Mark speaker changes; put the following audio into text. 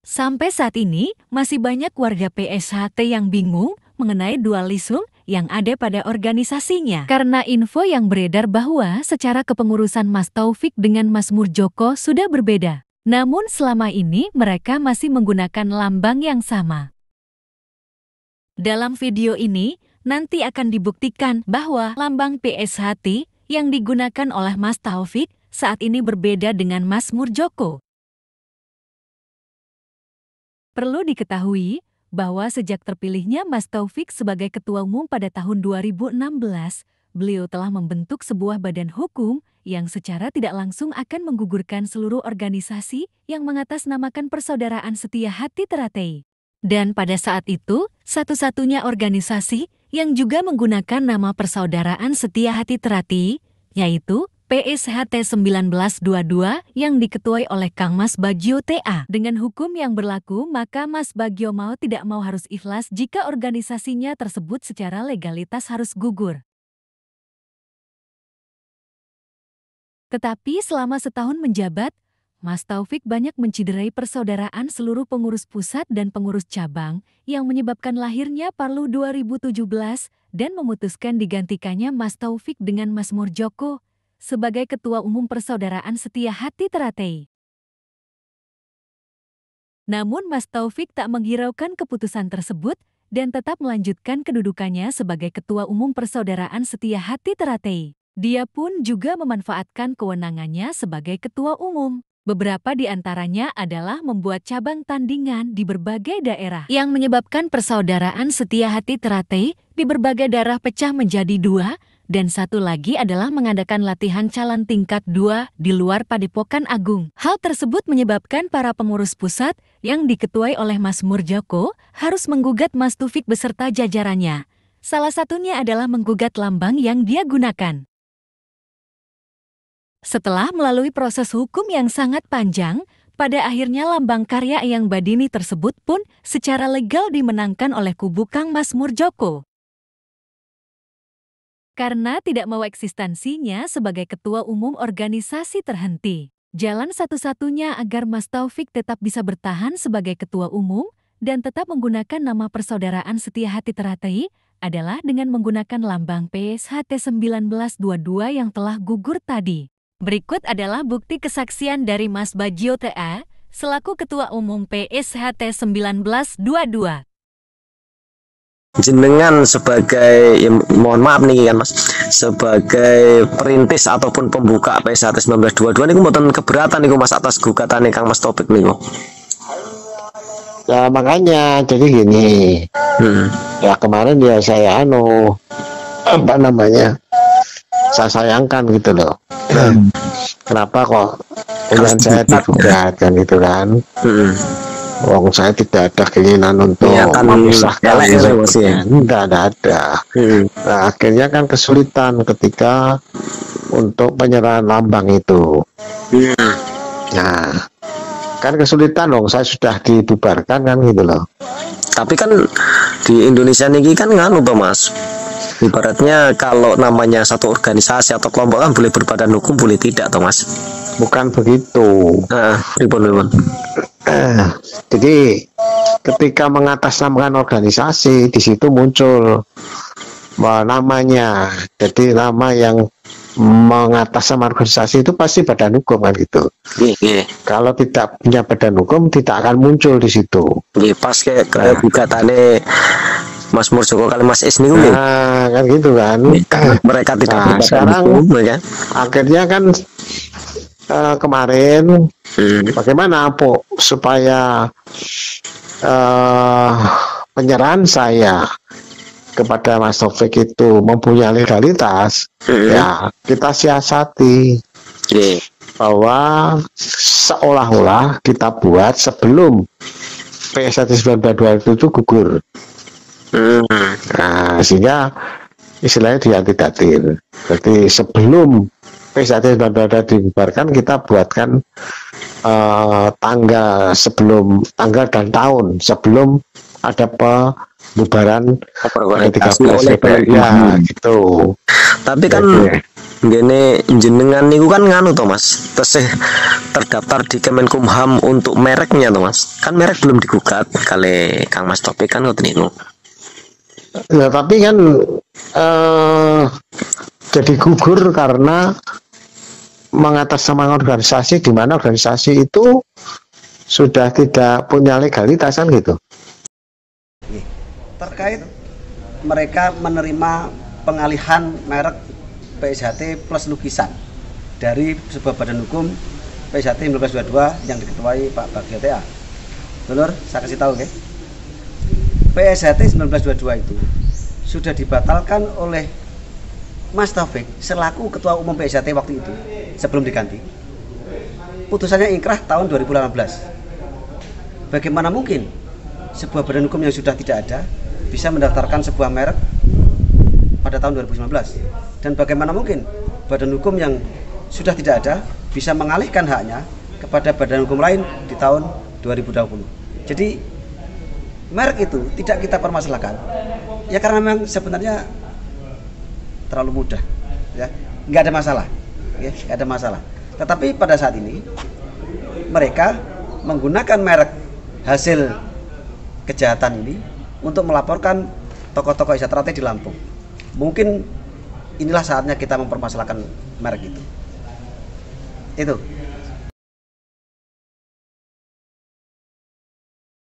Speaker 1: Sampai saat ini, masih banyak warga PSHT yang bingung mengenai dualisme yang ada pada organisasinya. Karena info yang beredar bahwa secara kepengurusan Mas Taufik dengan Mas Murjoko sudah berbeda. Namun selama ini mereka masih menggunakan lambang yang sama. Dalam video ini, nanti akan dibuktikan bahwa lambang PSHT yang digunakan oleh Mas Taufik saat ini berbeda dengan Mas Murjoko. Perlu diketahui bahwa sejak terpilihnya Mas Taufik sebagai Ketua Umum pada tahun 2016, beliau telah membentuk sebuah badan hukum yang secara tidak langsung akan menggugurkan seluruh organisasi yang mengatasnamakan Persaudaraan Setia Hati Teratai. Dan pada saat itu, satu-satunya organisasi yang juga menggunakan nama Persaudaraan Setia Hati Teratai, yaitu PSHT 1922 yang diketuai oleh Kang Mas Bagio TA. Dengan hukum yang berlaku, maka Mas Bagio mau tidak mau harus ikhlas jika organisasinya tersebut secara legalitas harus gugur. Tetapi selama setahun menjabat, Mas Taufik banyak menciderai persaudaraan seluruh pengurus pusat dan pengurus cabang yang menyebabkan lahirnya Parlu 2017 dan memutuskan digantikannya Mas Taufik dengan Mas Murjoko sebagai Ketua Umum Persaudaraan Setia Hati Teratai. Namun Mas Taufik tak menghiraukan keputusan tersebut dan tetap melanjutkan kedudukannya sebagai Ketua Umum Persaudaraan Setia Hati Teratai. Dia pun juga memanfaatkan kewenangannya sebagai Ketua Umum. Beberapa di antaranya adalah membuat cabang tandingan di berbagai daerah yang menyebabkan Persaudaraan Setia Hati Teratai di berbagai daerah pecah menjadi dua, dan satu lagi adalah mengadakan latihan calon tingkat 2 di luar Padepokan Agung. Hal tersebut menyebabkan para pengurus pusat yang diketuai oleh Mas Murjoko harus menggugat Mas Taufik beserta jajarannya. Salah satunya adalah menggugat lambang yang dia gunakan. Setelah melalui proses hukum yang sangat panjang, pada akhirnya lambang karya Eyang Badini tersebut pun secara legal dimenangkan oleh kubu Kang Mas Murjoko. Karena tidak mau eksistensinya sebagai ketua umum organisasi terhenti. Jalan satu-satunya agar Mas Taufik tetap bisa bertahan sebagai ketua umum dan tetap menggunakan nama Persaudaraan Setia Hati Teratai adalah dengan menggunakan lambang PSHT 1922 yang telah gugur tadi. Berikut adalah bukti kesaksian dari Mas Bagio TA selaku Ketua Umum PSHT 1922.
Speaker 2: Jenengan sebagai, ya, mohon maaf nih kan Mas, sebagai perintis ataupun pembuka PSHT 1922 niku mboten keberatan niku Mas atas gugatane Kang Mas Taufik niku.
Speaker 3: Ya makanya jadi gini. Ya kemarin ya saya apa namanya? Saya sayangkan gitu loh. Kenapa kok dengan saya digugat kan gitu kan? Wong saya tidak ada keinginan untuk memisahkan, tidak ada. Nah, akhirnya kan kesulitan ketika untuk penyerahan lambang itu. Nah, kan kesulitan dong. Saya sudah dibubarkan kan gitu loh.
Speaker 2: Tapi kan di Indonesia ini kan nganu Pak Mas. Ibaratnya kalau namanya satu organisasi atau kelompok kan boleh berbadan hukum, boleh tidak toh Mas?
Speaker 3: Bukan begitu.
Speaker 2: Ribon.
Speaker 3: Jadi ketika mengatasnamakan organisasi, di situ muncul namanya. Jadi nama yang mengatasnamakan organisasi itu pasti badan hukum kan gitu. Kalau tidak punya badan hukum, tidak akan muncul di situ.
Speaker 2: Pas kayak gugatannya Mas Murjoko kali Mas Is nih,
Speaker 3: kan gitu kan.
Speaker 2: Mereka tidak berbadan
Speaker 3: sekarang
Speaker 2: hukum, ya?
Speaker 3: Akhirnya kan kemarin bagaimana supaya penyerahan saya kepada Mas Taufik itu mempunyai legalitas, ya kita siasati bahwa seolah-olah kita buat sebelum PSHT 1922 itu gugur. Nah, sehingga istilahnya diantidatir. Jadi sebelum PSHT 1922 dibubarkan, kita buatkan tanggal dan tahun sebelum ada pembubaran ketika PSBB, ya gitu.
Speaker 2: Tapi kan Gini jenengan niku kan nganu toh Mas, tesih terdaftar di Kemenkumham untuk mereknya toh Mas. Kan merek belum digugat kali Kang Mas Taufik kan ngoten niku.
Speaker 3: Ya tapi kan jadi gugur karena mengatasnamakan organisasi, di mana organisasi itu sudah tidak punya legalitas kan gitu.
Speaker 4: Terkait mereka menerima pengalihan merek PSHT plus lukisan dari sebuah badan hukum PSHT 1922 yang diketuai Pak Bagja TA. Benar, saya kasih tahu ya. PSHT 1922 itu sudah dibatalkan oleh Mas Taufik selaku Ketua Umum PSHT waktu itu sebelum diganti. Putusannya ingkrah tahun 2018. Bagaimana mungkin sebuah badan hukum yang sudah tidak ada bisa mendaftarkan sebuah merek pada tahun 2019? Dan bagaimana mungkin badan hukum yang sudah tidak ada bisa mengalihkan haknya kepada badan hukum lain di tahun 2020? Jadi merek itu tidak kita permasalahkan ya karena memang sebenarnya terlalu mudah ya, nggak ada masalah ya, nggak ada masalah. Tetapi pada saat ini mereka menggunakan merek hasil kejahatan ini untuk melaporkan tokoh-tokoh Isatrate di Lampung. Mungkin inilah saatnya kita mempermasalahkan merek itu. Itu.